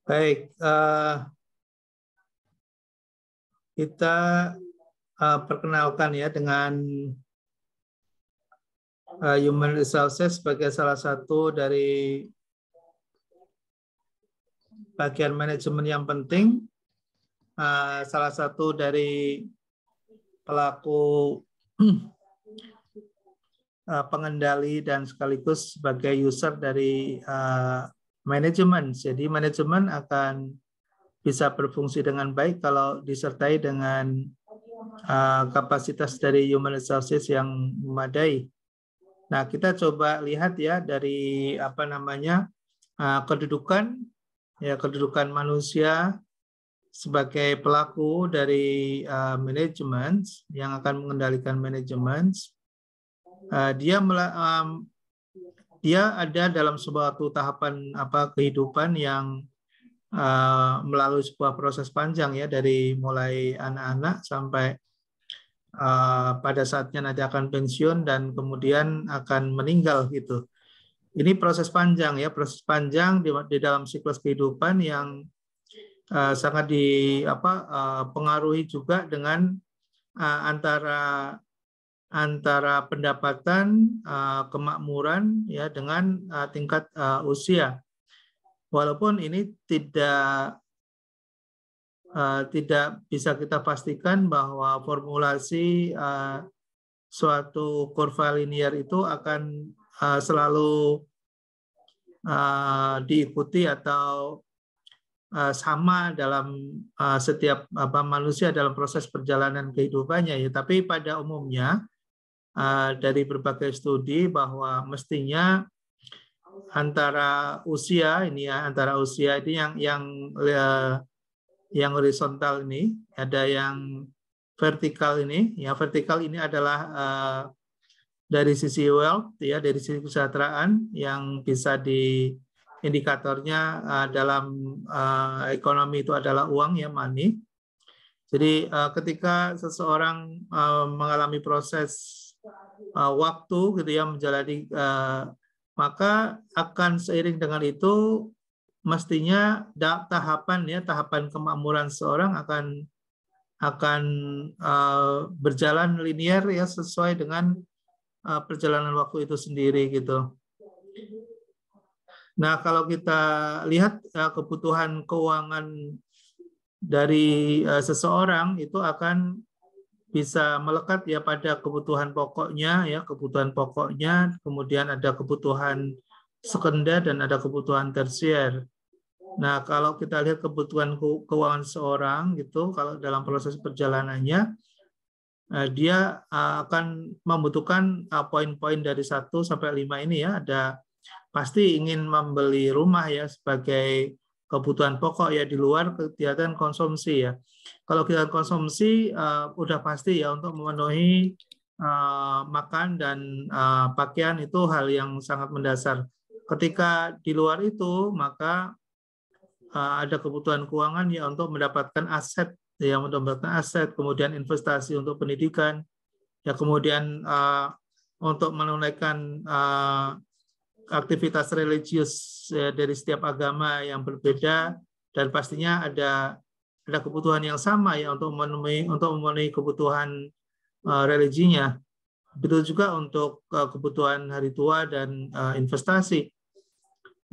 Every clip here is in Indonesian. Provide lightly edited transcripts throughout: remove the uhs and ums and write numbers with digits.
Baik, kita perkenalkan ya dengan Human Resources sebagai salah satu dari bagian manajemen yang penting, salah satu dari pelaku pengendali dan sekaligus sebagai user dari manajemen. Jadi manajemen akan bisa berfungsi dengan baik kalau disertai dengan kapasitas dari human resources yang memadai. Nah, kita coba lihat ya dari kedudukan manusia sebagai pelaku dari manajemen yang akan mengendalikan manajemen. Dia ada dalam suatu tahapan kehidupan yang melalui sebuah proses panjang ya, dari mulai anak-anak sampai pada saatnya nanti akan pensiun dan kemudian akan meninggal gitu. Ini proses panjang ya, proses panjang di dalam siklus kehidupan yang sangat pengaruhi juga dengan antara pendapatan, kemakmuran ya dengan tingkat usia. Walaupun ini tidak bisa kita pastikan bahwa formulasi suatu kurva linear itu akan selalu diikuti atau sama dalam setiap manusia dalam proses perjalanan kehidupannya ya. Tapi pada umumnya dari berbagai studi bahwa mestinya antara usia ini yang horizontal ini, ada yang vertikal ini. Yang vertikal ini adalah dari sisi wealth ya, dari sisi kesejahteraan yang bisa indikatornya dalam ekonomi itu adalah uang ya, money. Jadi ketika seseorang mengalami proses waktu gitu ya, menjalani maka akan seiring dengan itu mestinya tahapan kemakmuran seorang akan berjalan linear ya, sesuai dengan perjalanan waktu itu sendiri gitu. Nah, kalau kita lihat kebutuhan keuangan dari seseorang itu akan bisa melekat ya pada kebutuhan pokoknya ya, kemudian ada kebutuhan sekunder dan ada kebutuhan tersier. Nah, kalau kita lihat kebutuhan keuangan seorang gitu, kalau dalam proses perjalanannya dia akan membutuhkan poin-poin dari 1 sampai 5 ini ya. Ada pasti ingin membeli rumah ya sebagai kebutuhan pokok ya, di luar kegiatan konsumsi ya. Kalau kegiatan konsumsi udah pasti ya, untuk memenuhi makan dan pakaian itu hal yang sangat mendasar. Ketika di luar itu maka ada kebutuhan keuangan ya untuk mendapatkan aset ya, kemudian investasi untuk pendidikan ya, kemudian untuk menunaikan aktivitas religius ya, dari setiap agama yang berbeda, dan pastinya ada kebutuhan yang sama ya untuk memenuhi kebutuhan religinya. Begitu juga untuk kebutuhan hari tua dan investasi.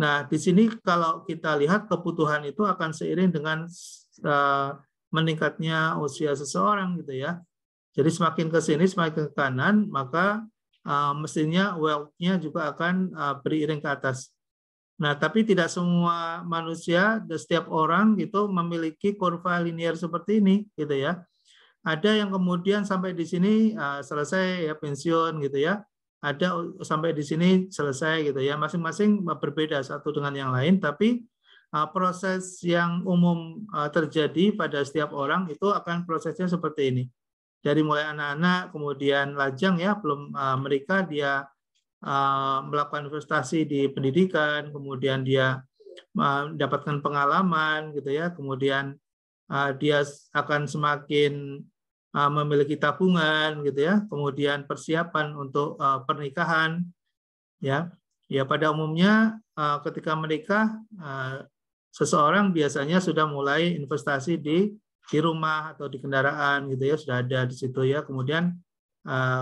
Nah, di sini kalau kita lihat kebutuhan itu akan seiring dengan meningkatnya usia seseorang gitu ya. Jadi semakin ke sini, semakin ke kanan, maka mestinya wealth-nya juga akan beriring ke atas. Nah, tapi tidak semua manusia, setiap orang gitu memiliki kurva linear seperti ini gitu ya. Ada yang kemudian sampai di sini selesai ya, pensiun gitu ya. Ada sampai di sini selesai gitu ya. Masing-masing berbeda satu dengan yang lain, tapi proses yang umum terjadi pada setiap orang itu akan prosesnya seperti ini. Dari mulai anak-anak, kemudian lajang ya, belum menikah, dia melakukan investasi di pendidikan, kemudian dia mendapatkan pengalaman gitu ya, kemudian dia akan semakin memiliki tabungan gitu ya, kemudian persiapan untuk pernikahan ya, Ya pada umumnya ketika menikah seseorang biasanya sudah mulai investasi di rumah atau di kendaraan gitu ya, sudah ada di situ ya. Kemudian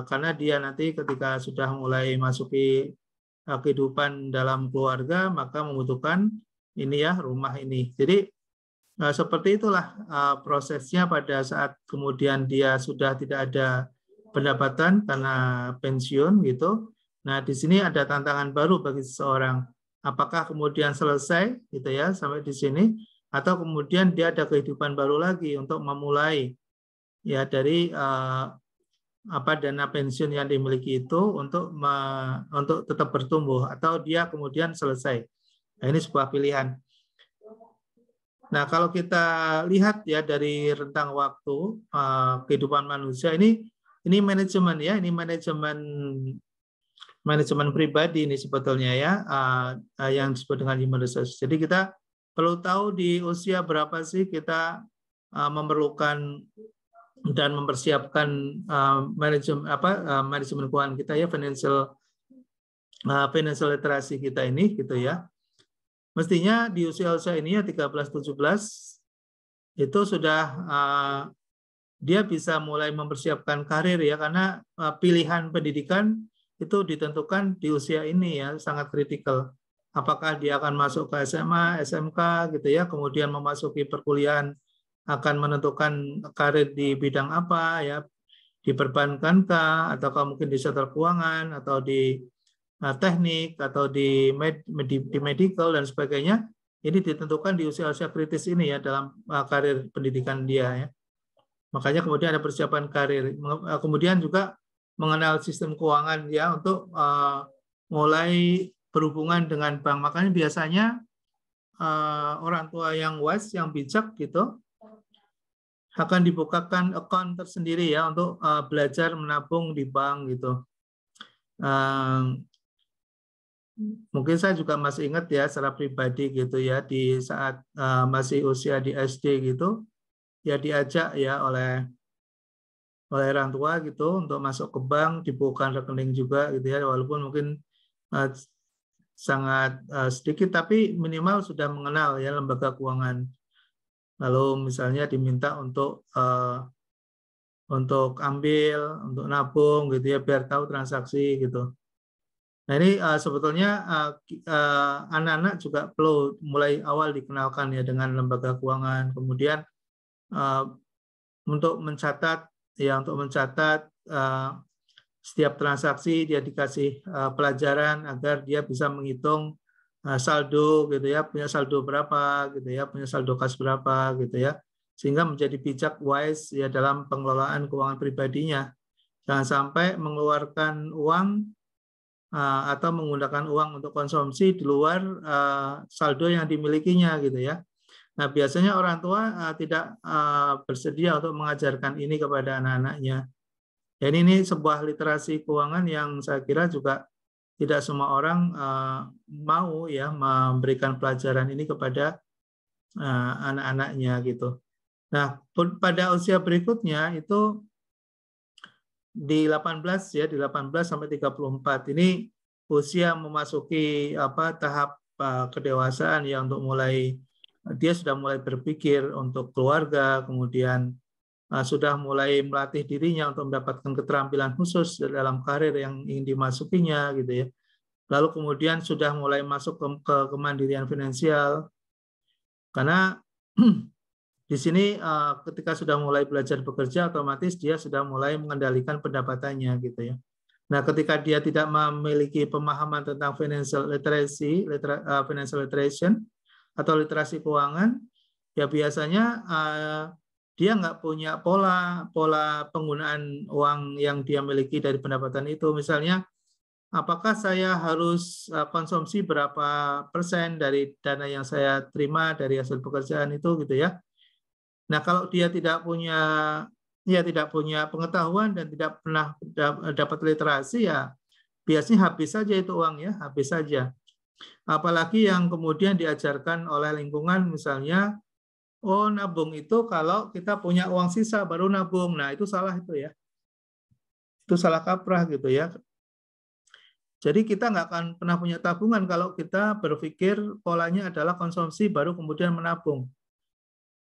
karena dia nanti ketika sudah mulai masuki kehidupan dalam keluarga, maka membutuhkan ini ya, rumah ini. Jadi seperti itulah prosesnya pada saat kemudian dia sudah tidak ada pendapatan karena pensiun gitu. Nah, di sini ada tantangan baru bagi seseorang. Apakah kemudian selesai gitu ya sampai di sini, atau kemudian dia ada kehidupan baru lagi untuk memulai ya dari dana pensiun yang dimiliki itu untuk tetap bertumbuh, atau dia kemudian selesai. Nah, ini sebuah pilihan. Nah, kalau kita lihat ya dari rentang waktu kehidupan manusia ini manajemen ya, ini manajemen pribadi ini sebetulnya ya, yang disebut dengan human resource. Jadi kita perlu tahu di usia berapa sih kita memerlukan dan mempersiapkan manajemen keuangan kita ya, financial literasi kita ini gitu ya. Mestinya di usia-usia ini ya 13-17 itu sudah dia bisa mulai mempersiapkan karir ya, karena pilihan pendidikan itu ditentukan di usia ini ya, sangat kritikal. Apakah dia akan masuk ke SMA, SMK gitu ya, kemudian memasuki perkuliahan akan menentukan karir di bidang apa ya, di perbankan kah, ataukah mungkin di sektor keuangan, atau di teknik, atau di medical dan sebagainya. Ini ditentukan di usia-usia kritis ini ya dalam karir pendidikan dia ya. Makanya kemudian ada persiapan karir. Kemudian juga mengenal sistem keuangan ya untuk mulai berhubungan dengan bank. Makanya biasanya orang tua yang wise, yang bijak gitu, akan dibukakan account tersendiri ya untuk belajar menabung di bank gitu. Mungkin saya juga masih ingat ya secara pribadi gitu ya, di saat masih usia di SD gitu, ya diajak ya oleh orang tua gitu untuk masuk ke bank, dibukakan rekening juga gitu ya, walaupun mungkin sangat sedikit, tapi minimal sudah mengenal ya lembaga keuangan. Lalu misalnya diminta untuk ambil, untuk nabung gitu ya, biar tahu transaksi gitu. Nah ini sebetulnya anak-anak juga perlu mulai awal dikenalkan ya dengan lembaga keuangan. Kemudian untuk mencatat setiap transaksi dia dikasih pelajaran agar dia bisa menghitung saldo gitu ya, punya saldo berapa gitu ya, punya saldo kas berapa gitu ya, sehingga menjadi bijak, wise ya dalam pengelolaan keuangan pribadinya. Jangan sampai mengeluarkan uang atau menggunakan uang untuk konsumsi di luar saldo yang dimilikinya gitu ya. Nah, biasanya orang tua tidak bersedia untuk mengajarkan ini kepada anak-anaknya. Dan ini sebuah literasi keuangan yang saya kira juga tidak semua orang mau ya memberikan pelajaran ini kepada anak-anaknya gitu. Nah, pada usia berikutnya itu di 18 sampai 34 ini usia memasuki tahap kedewasaan ya, untuk mulai dia sudah mulai berpikir untuk keluarga, kemudian sudah mulai melatih dirinya untuk mendapatkan keterampilan khusus dalam karir yang ingin dimasukinya gitu ya. Lalu kemudian sudah mulai masuk ke kemandirian finansial, karena di sini ketika sudah mulai belajar bekerja, otomatis dia sudah mulai mengendalikan pendapatannya gitu ya. Nah, ketika dia tidak memiliki pemahaman tentang financial literacy, financial literation atau literasi keuangan, ya biasanya dia nggak punya pola penggunaan uang yang dia miliki dari pendapatan itu. Misalnya, apakah saya harus konsumsi berapa persen dari dana yang saya terima dari hasil pekerjaan itu gitu ya. Nah, kalau dia tidak punya pengetahuan dan tidak pernah dapat literasi, ya biasanya habis saja itu uang ya, habis saja. Apalagi yang kemudian diajarkan oleh lingkungan, misalnya, oh nabung itu kalau kita punya uang sisa baru nabung. Nah, itu salah itu ya. Itu salah kaprah gitu ya. Jadi kita nggak akan pernah punya tabungan kalau kita berpikir polanya adalah konsumsi baru kemudian menabung.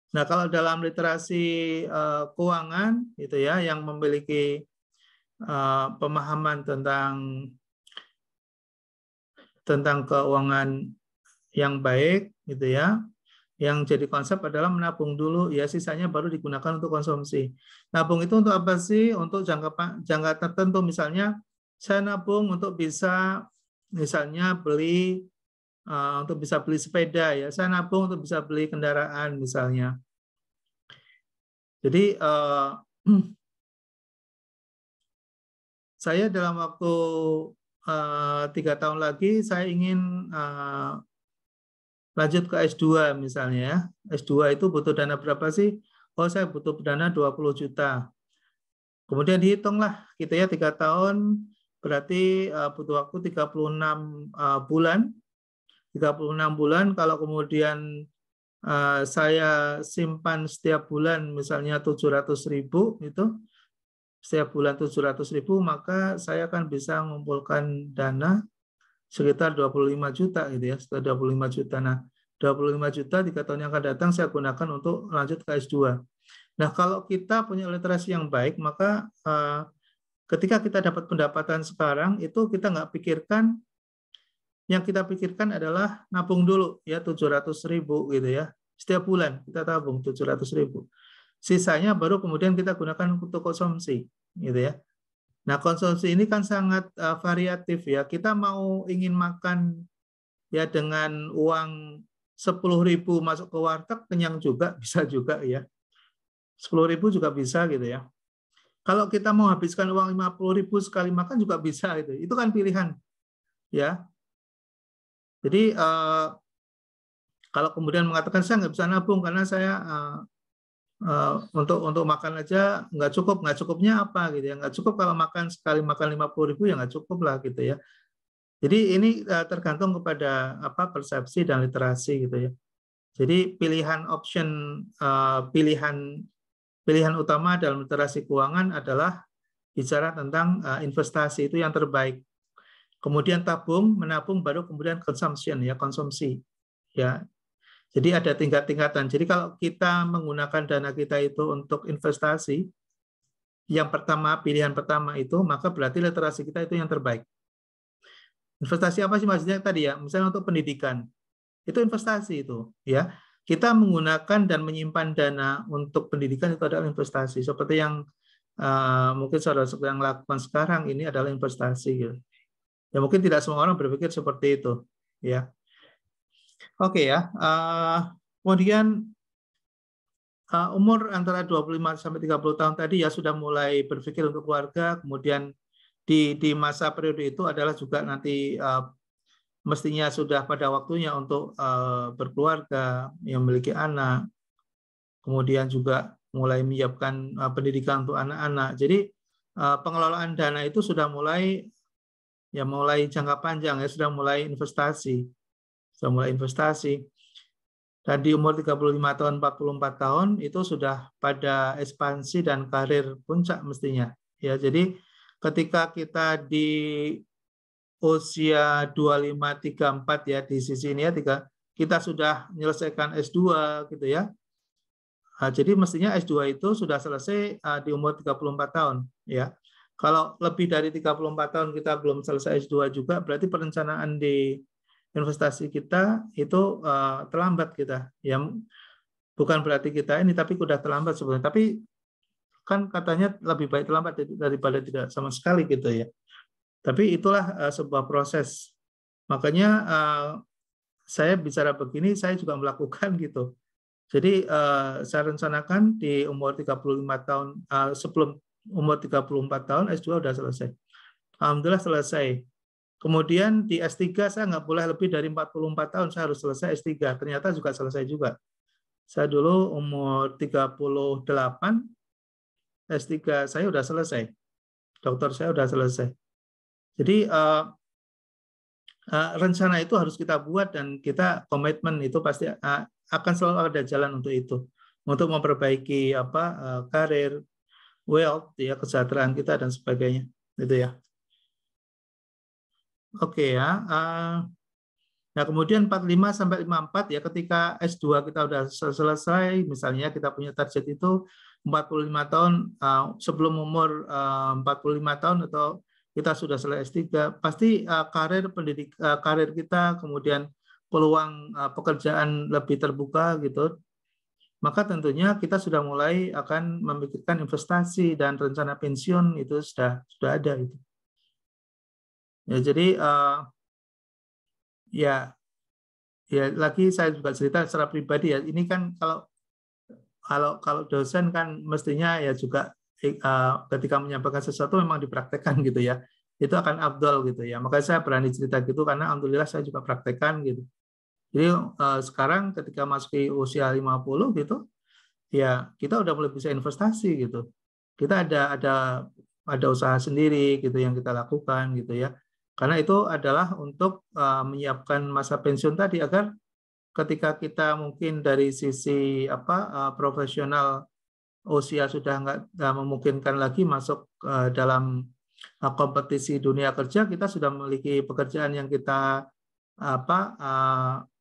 Nah, kalau dalam literasi keuangan gitu ya, yang memiliki pemahaman tentang keuangan yang baik gitu ya, yang jadi konsep adalah menabung dulu ya, sisanya baru digunakan untuk konsumsi. Nabung itu untuk apa sih? Untuk jangka tertentu, misalnya saya nabung untuk bisa misalnya untuk bisa beli sepeda ya, saya nabung untuk bisa beli kendaraan misalnya. Jadi saya dalam waktu 3 tahun lagi saya ingin lanjut ke S2 misalnya ya. S2 itu butuh dana berapa sih? Oh, saya butuh dana 20 juta. Kemudian dihitunglah gitu ya, 3 tahun berarti butuh waktu 36 bulan. 36 bulan kalau kemudian saya simpan setiap bulan misalnya 700.000 itu, setiap bulan 700.000, maka saya akan bisa mengumpulkan dana sekitar 25 juta gitu ya, sekitar 25 juta. Nah, 25 juta 3 tahun yang akan datang saya gunakan untuk lanjut ke S2. Nah, kalau kita punya literasi yang baik, maka ketika kita dapat pendapatan sekarang, itu kita nggak pikirkan, yang kita pikirkan adalah nabung dulu ya 700.000 gitu ya. Setiap bulan kita tabung 700.000. Sisanya baru kemudian kita gunakan untuk konsumsi gitu ya. Nah, konsumsi ini kan sangat variatif ya. Kita ingin makan ya dengan uang 10.000 masuk ke warteg kenyang juga, bisa juga ya. 10.000 juga bisa gitu ya. Kalau kita mau habiskan uang 50.000 sekali makan juga bisa gitu. Itu kan pilihan ya. Jadi kalau kemudian mengatakan saya nggak bisa nabung karena saya untuk makan aja nggak cukupnya apa gitu ya, nggak cukup kalau sekali makan 50.000 ya nggak cukup lah gitu ya. Jadi ini tergantung kepada persepsi dan literasi gitu ya. Jadi pilihan utama dalam literasi keuangan adalah bicara tentang investasi, itu yang terbaik. Kemudian menabung baru kemudian consumption ya, konsumsi ya. Jadi ada tingkat-tingkatan. Jadi kalau kita menggunakan dana kita itu untuk investasi, pilihan pertama itu, maka berarti literasi kita itu yang terbaik. Investasi apa sih maksudnya tadi ya? Misalnya untuk pendidikan, itu investasi itu ya. Kita menggunakan dan menyimpan dana untuk pendidikan itu adalah investasi. Seperti yang mungkin saudara yang lakukan sekarang ini adalah investasi. Gitu. Ya mungkin tidak semua orang berpikir seperti itu. Ya, oke ya. Kemudian umur antara 25 sampai 30 tahun tadi ya sudah mulai berpikir untuk keluarga. Kemudian di masa periode itu adalah juga nanti mestinya sudah pada waktunya untuk berkeluarga, yang memiliki anak, kemudian juga mulai menyiapkan pendidikan untuk anak-anak. Jadi pengelolaan dana itu sudah mulai jangka panjang ya, sudah mulai investasi. Dan di umur 35 tahun, 44 tahun itu sudah pada ekspansi dan karir puncak mestinya. Ya, jadi ketika kita di usia 25, 34 ya di sisi ini ya, kita sudah menyelesaikan S2 gitu ya. Jadi mestinya S2 itu sudah selesai di umur 34 tahun ya. Kalau lebih dari 34 tahun kita belum selesai S2 juga, berarti perencanaan di investasi kita itu terlambat kita. Ya, bukan berarti kita ini, tapi sudah terlambat sebenarnya. Tapi kan katanya lebih baik terlambat daripada tidak sama sekali gitu ya. Tapi itulah sebuah proses. Makanya saya bicara begini, saya juga melakukan gitu. Jadi saya rencanakan di umur 35 tahun, sebelum umur 34 tahun, S2 sudah selesai. Alhamdulillah selesai. Kemudian di S3 saya nggak boleh lebih dari 44 tahun, saya harus selesai S3. Ternyata juga selesai juga. Saya dulu umur 38, S3 saya sudah selesai. Dokter saya sudah selesai. Jadi rencana itu harus kita buat dan kita komitmen, itu pasti akan selalu ada jalan untuk itu. Untuk memperbaiki karir, wealth, ya, kesejahteraan kita dan sebagainya. Itu ya. Oke ya. Nah, kemudian 45 sampai 54 ya, ketika S2 kita udah selesai, misalnya kita punya target itu 45 tahun sebelum umur 45 tahun atau kita sudah selesai S3, pasti karir kita, kemudian peluang pekerjaan lebih terbuka gitu. Maka tentunya kita sudah mulai akan memikirkan investasi dan rencana pensiun itu sudah ada itu. Ya, jadi ya lagi saya juga cerita secara pribadi ya. Ini kan kalau dosen kan mestinya ya juga ketika menyampaikan sesuatu memang dipraktekkan gitu ya. Itu akan afdol gitu ya. Makanya saya berani cerita gitu karena alhamdulillah saya juga praktekkan gitu. Jadi sekarang ketika masuki usia 50 gitu, ya kita udah mulai bisa investasi gitu. Kita ada usaha sendiri gitu yang kita lakukan gitu ya. Karena itu adalah untuk menyiapkan masa pensiun tadi agar ketika kita mungkin dari sisi profesional usia sudah nggak memungkinkan lagi masuk dalam kompetisi dunia kerja, kita sudah memiliki pekerjaan yang kita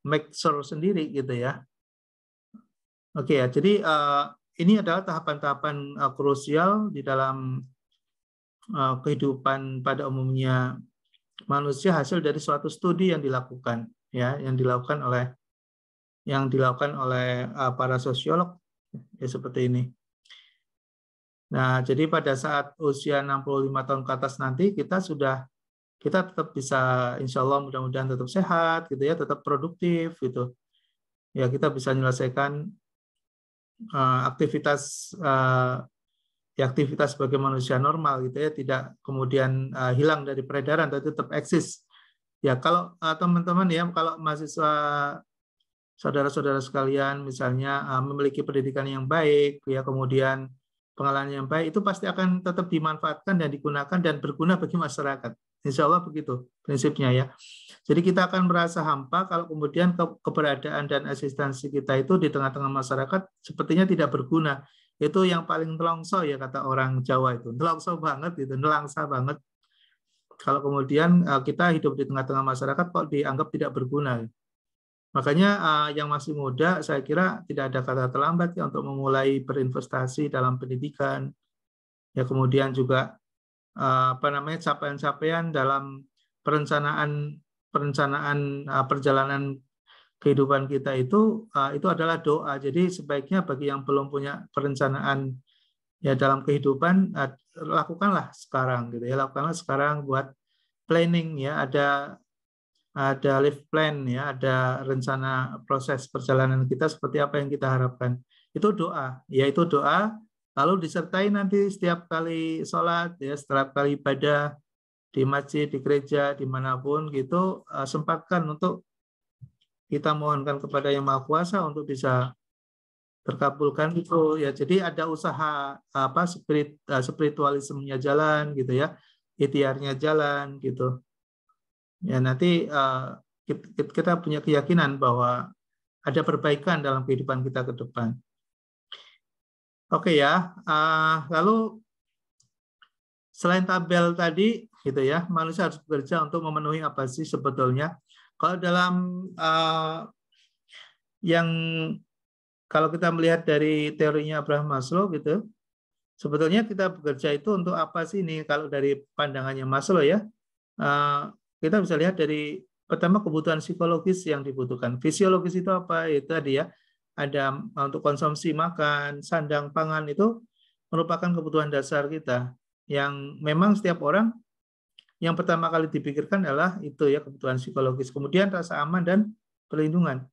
make sure sendiri gitu ya. Oke ya, jadi ini adalah tahapan-tahapan krusial di dalam kehidupan pada umumnya manusia hasil dari suatu studi yang dilakukan ya, yang dilakukan oleh para sosiolog ya, seperti ini. Nah, jadi pada saat usia 65 tahun ke atas nanti kita tetap bisa, insya Allah mudah-mudahan tetap sehat gitu ya, tetap produktif gitu. Ya, kita bisa menyelesaikan aktivitas sebagai manusia normal gitu ya, tidak kemudian hilang dari peredaran, tapi tetap eksis. Ya, kalau teman-teman ya, kalau mahasiswa saudara-saudara sekalian misalnya memiliki pendidikan yang baik ya, kemudian pengalaman yang baik, itu pasti akan tetap dimanfaatkan dan digunakan dan berguna bagi masyarakat. Insya Allah begitu prinsipnya ya. Jadi kita akan merasa hampa kalau kemudian keberadaan dan eksistensi kita itu di tengah-tengah masyarakat sepertinya tidak berguna. Itu yang paling nelongso ya, kata orang Jawa itu. Nelongso banget itu, nelangsa banget. Kalau kemudian kita hidup di tengah-tengah masyarakat kok dianggap tidak berguna. Makanya yang masih muda saya kira tidak ada kata terlambat ya untuk memulai berinvestasi dalam pendidikan. Ya, kemudian juga capaian-capaian dalam perencanaan perjalanan kehidupan kita itu adalah doa. Jadi sebaiknya bagi yang belum punya perencanaan ya dalam kehidupan, lakukanlah sekarang gitu ya. Lakukanlah sekarang buat planning ya, ada life plan ya, ada rencana proses perjalanan kita seperti apa yang kita harapkan. Itu doa, yaitu doa lalu disertai nanti setiap kali sholat ya, setiap kali ibadah di masjid, di gereja, dimanapun gitu, sempatkan untuk kita mohonkan kepada Yang Maha Kuasa untuk bisa terkabulkan itu ya. Jadi ada usaha spiritualismenya jalan gitu ya, ikhtiarnya jalan gitu. Ya, nanti kita punya keyakinan bahwa ada perbaikan dalam kehidupan kita ke depan. Oke ya, lalu selain tabel tadi, gitu ya, manusia harus bekerja untuk memenuhi apa sih sebetulnya? Kalau dalam kalau kita melihat dari teorinya Abraham Maslow gitu, sebetulnya kita bekerja itu untuk apa sih ini? Kalau dari pandangannya Maslow ya, kita bisa lihat dari pertama kebutuhan psikologis yang dibutuhkan. Fisiologis itu apa? Itu tadi ya, ada untuk konsumsi makan, sandang, pangan itu merupakan kebutuhan dasar kita yang memang setiap orang yang pertama kali dipikirkan adalah itu ya, kebutuhan psikologis. Kemudian rasa aman dan perlindungan.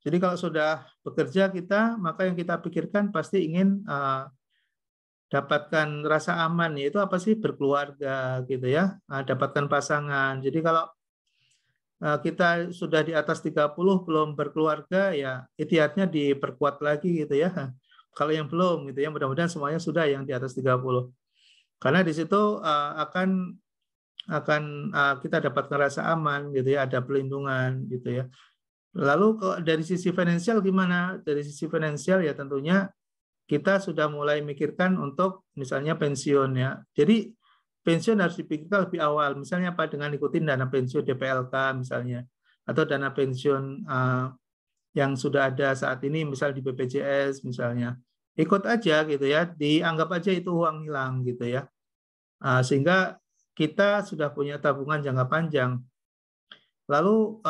Jadi kalau sudah bekerja kita, maka yang kita pikirkan pasti ingin dapatkan rasa aman, yaitu apa sih? Berkeluarga gitu ya, dapatkan pasangan. Jadi kalau kita sudah di atas 30 belum berkeluarga, ya ikhtiarnya diperkuat lagi gitu ya. Kalau yang belum gitu ya, mudah-mudahan semuanya sudah yang di atas 30. Karena di situ akan kita dapatkan rasa aman gitu ya, ada perlindungan gitu ya. Lalu dari sisi finansial gimana? Dari sisi finansial ya tentunya kita sudah mulai mikirkan untuk misalnya pensiun ya. Jadi pensiun harus dipikirkan lebih awal. Misalnya apa, dengan ikutin dana pensiun DPLK misalnya, atau dana pensiun yang sudah ada saat ini, misal di BPJS misalnya. Ikut aja gitu ya, dianggap aja itu uang hilang gitu ya. Sehingga kita sudah punya tabungan jangka panjang. Lalu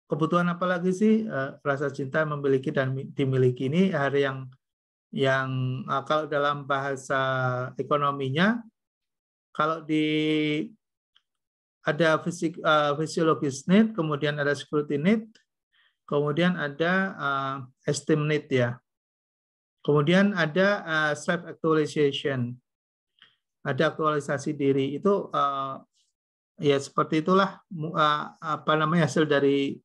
kebutuhan apa lagi sih rasa cinta memiliki dan dimiliki ini hari yang kalau dalam bahasa ekonominya, kalau ada physiologis need, kemudian ada security need, kemudian ada esteem need ya. Kemudian ada self actualization, ada aktualisasi diri. Itu ya seperti itulah apa namanya hasil dari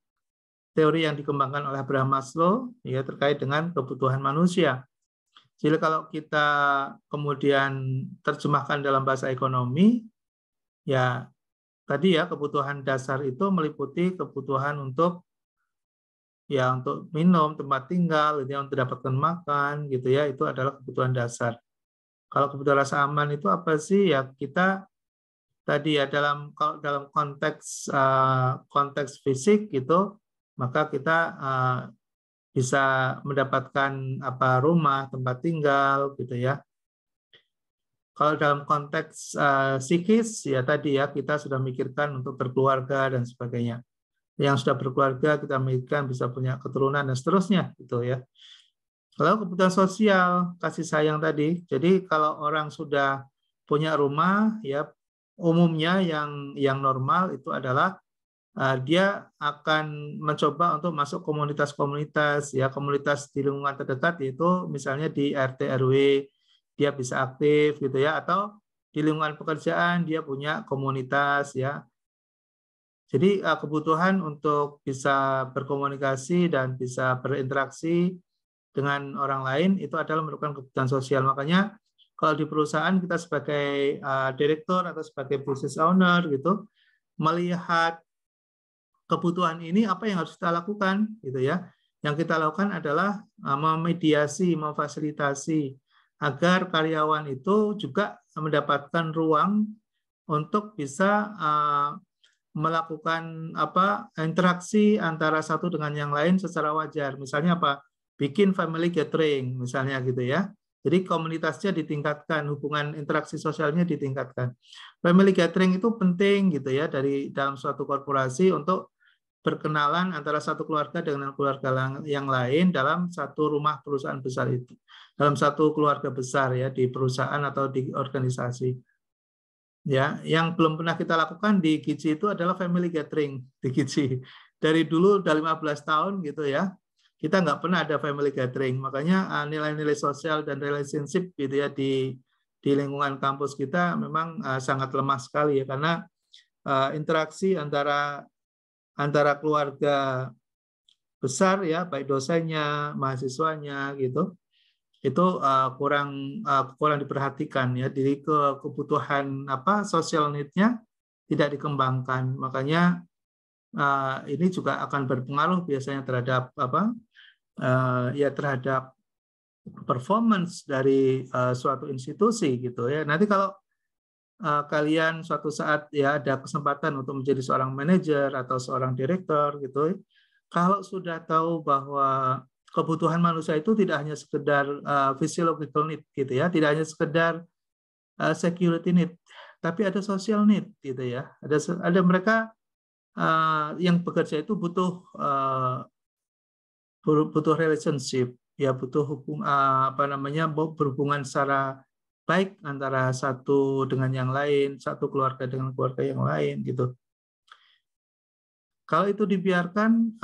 teori yang dikembangkan oleh Abraham Maslow ya terkait dengan kebutuhan manusia. Jadi kalau kita kemudian terjemahkan dalam bahasa ekonomi, ya tadi ya kebutuhan dasar itu meliputi kebutuhan untuk minum, tempat tinggal, gitu ya, untuk mendapatkan makan, gitu ya, itu adalah kebutuhan dasar. Kalau kebutuhan rasa aman itu apa sih? Ya kita tadi ya dalam konteks fisik gitu, maka kita bisa mendapatkan rumah, tempat tinggal, gitu ya. Kalau dalam konteks psikis ya tadi ya kita sudah mikirkan untuk berkeluarga dan sebagainya. Yang sudah berkeluarga kita mikirkan bisa punya keturunan dan seterusnya gitu ya. Lalu kebutuhan sosial, kasih sayang tadi. Jadi kalau orang sudah punya rumah ya umumnya yang normal itu adalah dia akan mencoba untuk masuk komunitas-komunitas ya, komunitas di lingkungan terdekat yaitu misalnya di RT RW dia bisa aktif gitu ya, atau di lingkungan pekerjaan dia punya komunitas ya. Jadi kebutuhan untuk bisa berkomunikasi dan bisa berinteraksi dengan orang lain itu adalah merupakan kebutuhan sosial. Makanya kalau di perusahaan kita sebagai direktur atau sebagai business owner gitu melihat kebutuhan ini apa yang harus kita lakukan gitu ya. Yang kita lakukan adalah memediasi, memfasilitasi agar karyawan itu juga mendapatkan ruang untuk bisa melakukan interaksi antara satu dengan yang lain secara wajar. Misalnya apa? Bikin family gathering misalnya gitu ya. Jadi komunitasnya ditingkatkan, hubungan interaksi sosialnya ditingkatkan. Family gathering itu penting gitu ya dalam suatu korporasi untuk berkenalan antara satu keluarga dengan keluarga yang lain dalam satu rumah perusahaan besar itu. Dalam satu keluarga besar ya di perusahaan atau di organisasi. Ya, yang belum pernah kita lakukan di Gizi itu adalah family gathering di Gizi. Dari dulu udah 15 tahun gitu ya, kita nggak pernah ada family gathering. Makanya nilai-nilai sosial dan relationship gitu ya di lingkungan kampus kita memang sangat lemah sekali ya, karena interaksi antara keluarga besar ya, baik dosennya, mahasiswanya gitu, itu kurang diperhatikan ya. Jadi kebutuhan social need-nya tidak dikembangkan. Makanya ini juga akan berpengaruh biasanya terhadap terhadap performance dari suatu institusi gitu ya. Nanti kalau kalian suatu saat ya ada kesempatan untuk menjadi seorang manajer atau seorang direktur gitu, kalau sudah tahu bahwa kebutuhan manusia itu tidak hanya sekedar physiological need gitu ya, tidak hanya sekedar security need, tapi ada social need gitu ya. Ada mereka yang bekerja itu butuh relationship ya, butuh berhubungan secara baik antara satu dengan yang lain, satu keluarga dengan keluarga yang lain gitu. Kalau itu dibiarkan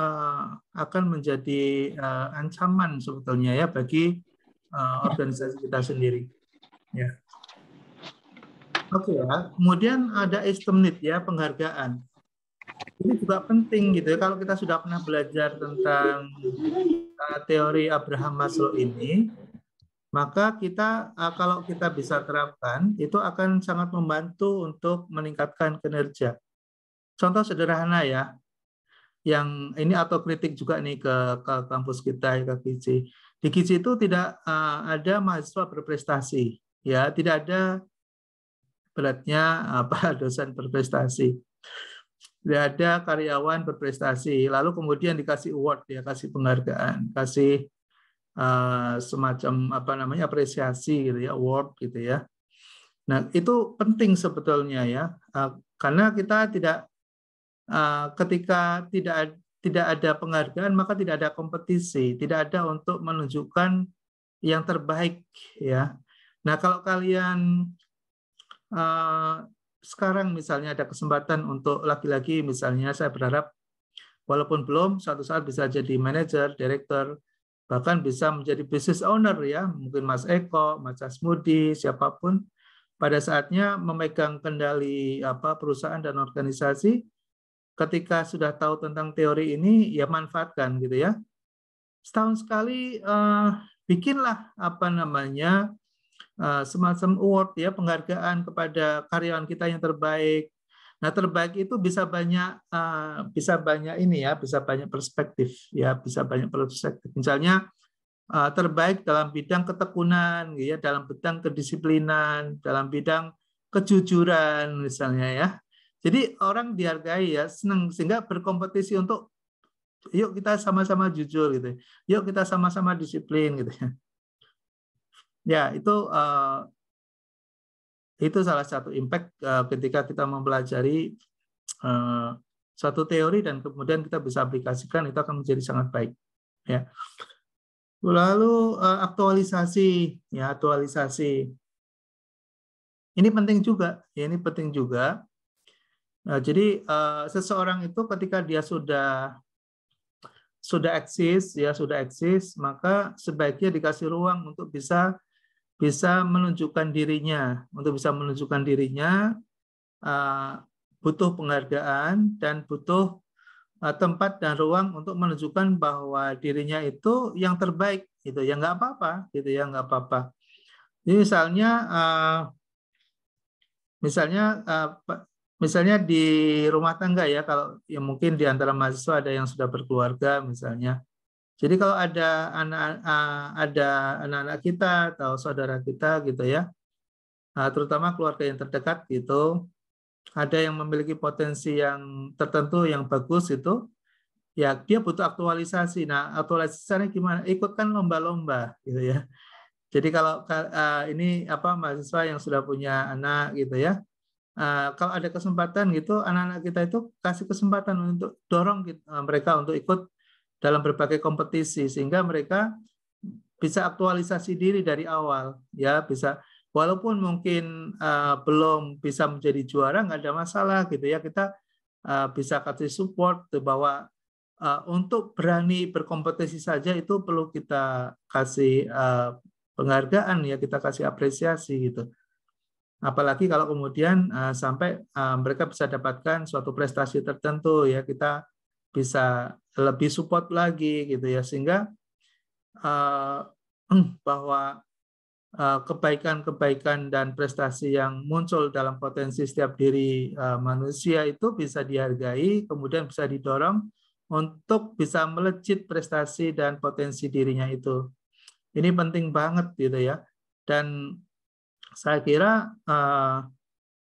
akan menjadi ancaman sebetulnya ya bagi organisasi kita sendiri. Ya. Oke ya. Kemudian ada esteem need ya, penghargaan. Ini juga penting gitu ya. Kalau kita sudah pernah belajar tentang teori Abraham Maslow ini, maka kita kalau kita bisa terapkan itu akan sangat membantu untuk meningkatkan kinerja. Contoh sederhana ya, yang ini autokritik juga nih ke kampus kita ke Gizi. Di Gizi itu tidak ada mahasiswa berprestasi, ya tidak ada beratnya apa dosen berprestasi. Tidak ada karyawan berprestasi, lalu kemudian dikasih award, ya kasih penghargaan, kasih semacam apa namanya apresiasi gitu ya, award gitu ya. Nah itu penting sebetulnya ya, karena kita tidak ketika tidak ada penghargaan maka tidak ada kompetisi, tidak ada untuk menunjukkan yang terbaik ya. Nah kalau kalian sekarang misalnya ada kesempatan untuk laki-laki misalnya, saya berharap walaupun belum, suatu saat bisa jadi manajer, direktur, bahkan bisa menjadi business owner ya, mungkin Mas Eko, Mas Asmudi, siapapun, pada saatnya memegang kendali apa perusahaan dan organisasi, ketika sudah tahu tentang teori ini, ya manfaatkan gitu ya. Setahun sekali bikinlah apa namanya semacam award ya, penghargaan kepada karyawan kita yang terbaik. Nah, terbaik itu bisa banyak ini ya, bisa banyak perspektif ya, bisa banyak perspektif. Misalnya terbaik dalam bidang ketekunan ya, dalam bidang kedisiplinan, dalam bidang kejujuran misalnya ya. Jadi orang dihargai ya, senang sehingga berkompetisi untuk yuk kita sama-sama jujur gitu. Yuk kita sama-sama disiplin gitu ya. Ya, itu salah satu impact ketika kita mempelajari suatu teori dan kemudian kita bisa aplikasikan, itu akan menjadi sangat baik ya. Lalu aktualisasi ya, aktualisasi ini penting juga ya, ini penting juga. Jadi seseorang itu ketika dia sudah eksis ya, sudah eksis, maka sebaiknya dikasih ruang untuk bisa menunjukkan dirinya, butuh penghargaan dan butuh tempat dan ruang untuk menunjukkan bahwa dirinya itu yang terbaik gitu ya, nggak apa-apa gitu ya, nggak apa-apa. Jadi misalnya di rumah tangga ya, kalau ya mungkin di antara mahasiswa ada yang sudah berkeluarga misalnya. Jadi kalau ada anak-anak kita atau saudara kita gitu ya, terutama keluarga yang terdekat gitu, ada yang memiliki potensi yang tertentu yang bagus itu, ya dia butuh aktualisasi. Nah, aktualisasinya gimana? Ikutkan lomba-lomba gitu ya. Jadi kalau ini apa mahasiswa yang sudah punya anak gitu ya, kalau ada kesempatan gitu, anak-anak kita itu kasih kesempatan untuk dorong mereka untuk ikut dalam berbagai kompetisi sehingga mereka bisa aktualisasi diri dari awal ya, bisa walaupun mungkin belum bisa menjadi juara nggak ada masalah gitu ya, kita bisa kasih support bahwa untuk berani berkompetisi saja itu perlu kita kasih penghargaan ya, kita kasih apresiasi gitu. Apalagi kalau kemudian sampai mereka bisa dapatkan suatu prestasi tertentu ya, kita bisa lebih support lagi gitu ya, sehingga bahwa kebaikan-kebaikan dan prestasi yang muncul dalam potensi setiap diri manusia itu bisa dihargai, kemudian bisa didorong untuk bisa melejit prestasi dan potensi dirinya itu. Ini penting banget gitu ya. Dan saya kira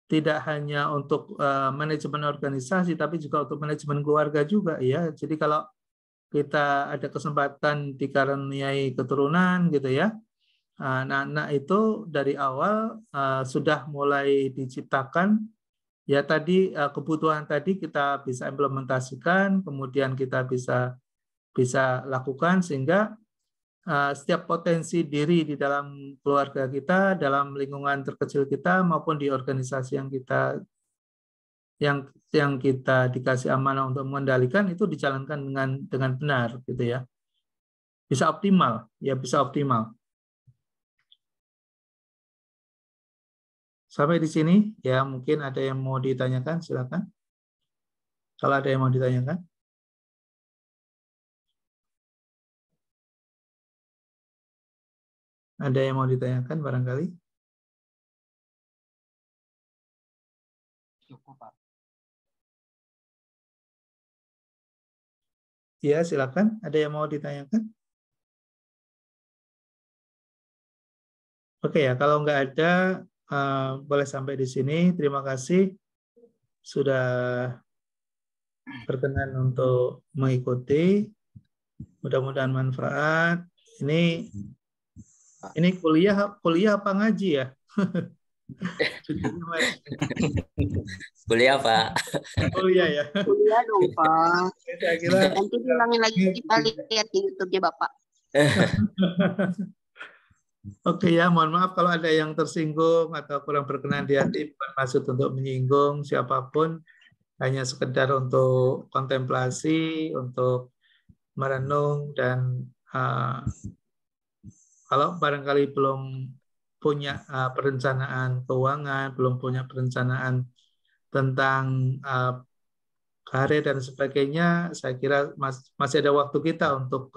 tidak hanya untuk manajemen organisasi, tapi juga untuk manajemen keluarga juga ya. Jadi kalau kita ada kesempatan dikaruniai keturunan gitu ya, anak-anak itu dari awal sudah mulai diciptakan ya, tadi kebutuhan tadi kita bisa implementasikan, kemudian kita bisa lakukan sehingga setiap potensi diri di dalam keluarga kita, dalam lingkungan terkecil kita maupun di organisasi yang kita dikasih amanah untuk mengendalikan itu dijalankan dengan benar gitu ya. Bisa optimal, ya bisa optimal. Sampai di sini ya, mungkin ada yang mau ditanyakan, silakan. Kalau ada yang mau ditanyakan. Ada yang mau ditanyakan barangkali? Iya, silakan. Ada yang mau ditanyakan? Oke ya, kalau nggak ada, boleh sampai di sini. Terima kasih sudah berkenan untuk mengikuti. Mudah-mudahan manfaat. Ini kuliah apa ngaji ya? Kuliah, Pak. Kuliah ya. Kuliah dong, Pak. Saya kira Nanti bilangin lagi kita lihat di YouTube-nya Bapak. Oke ya, mohon maaf kalau ada yang tersinggung atau kurang berkenan di hati, bukan maksud untuk menyinggung siapapun, hanya sekedar untuk kontemplasi, untuk merenung, dan kalau barangkali belum punya perencanaan keuangan, belum punya perencanaan tentang karir dan sebagainya, saya kira masih ada waktu kita untuk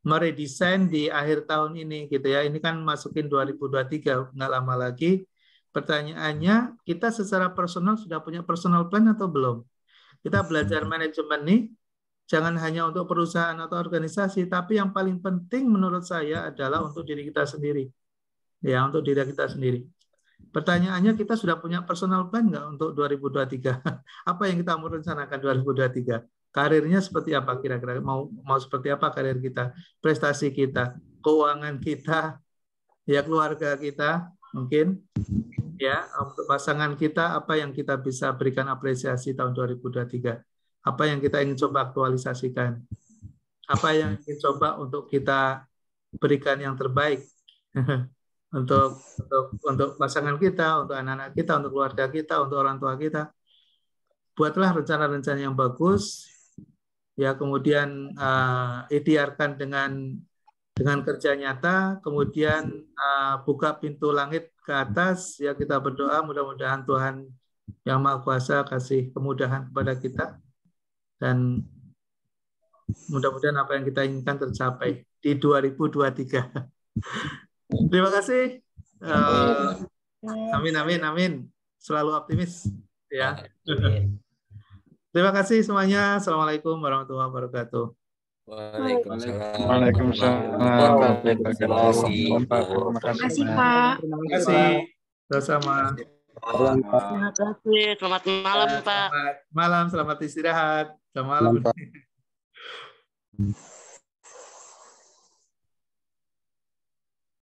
meredesain di akhir tahun ini gitu ya. Ini kan masukin 2023, nggak lama lagi. Pertanyaannya, kita secara personal sudah punya personal plan atau belum? Kita belajar manajemen nih, jangan hanya untuk perusahaan atau organisasi, tapi yang paling penting menurut saya adalah untuk diri kita sendiri. Ya, untuk diri kita sendiri. Pertanyaannya, kita sudah punya personal plan nggak untuk 2023? Apa yang kita mau rencanakan 2023? Karirnya seperti apa kira-kira? Mau seperti apa karir kita? Prestasi kita, keuangan kita, ya keluarga kita mungkin, ya untuk pasangan kita, apa yang kita bisa berikan apresiasi tahun 2023? Apa yang kita ingin coba aktualisasikan? Apa yang ingin coba untuk kita berikan yang terbaik? untuk pasangan kita, untuk anak-anak kita, untuk keluarga kita, untuk orang tua kita. Buatlah rencana-rencana yang bagus, ya kemudian ikhtiarkan dengan kerja nyata, kemudian buka pintu langit ke atas, ya kita berdoa mudah-mudahan Tuhan Yang Maha Kuasa kasih kemudahan kepada kita, dan mudah-mudahan apa yang kita inginkan tercapai di 2023. Terima kasih. Amin. Selalu optimis. Ya. Terima kasih semuanya. Assalamualaikum warahmatullahi wabarakatuh. Waalaikumsalam. Terima kasih, Pak. Terima kasih. Sama-sama. Terima kasih. Selamat malam, Pak. Selamat malam. Selamat istirahat. Selamat malam.